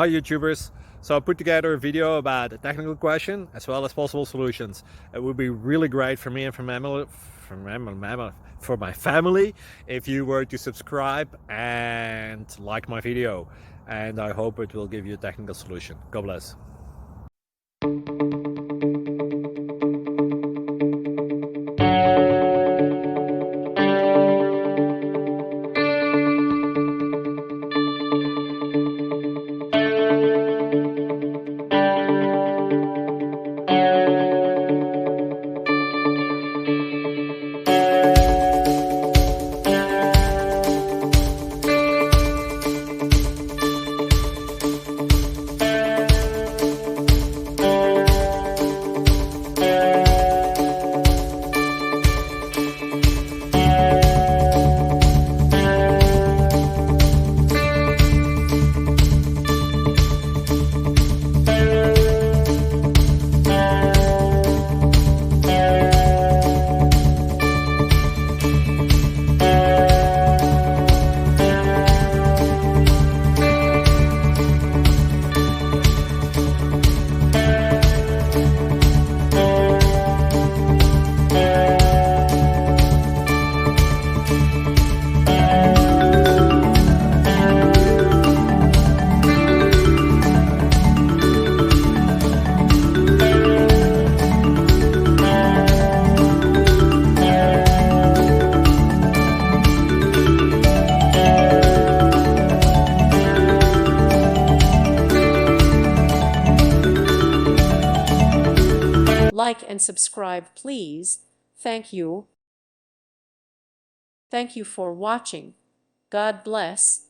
Hi YouTubers. So I put together a video about a technical question as well as possible solutions. It would be really great for me and for my family if you were to subscribe and like my video, and I hope it will give you a technical solution. God bless. Like and subscribe, please. Thank you. Thank you for watching. God bless.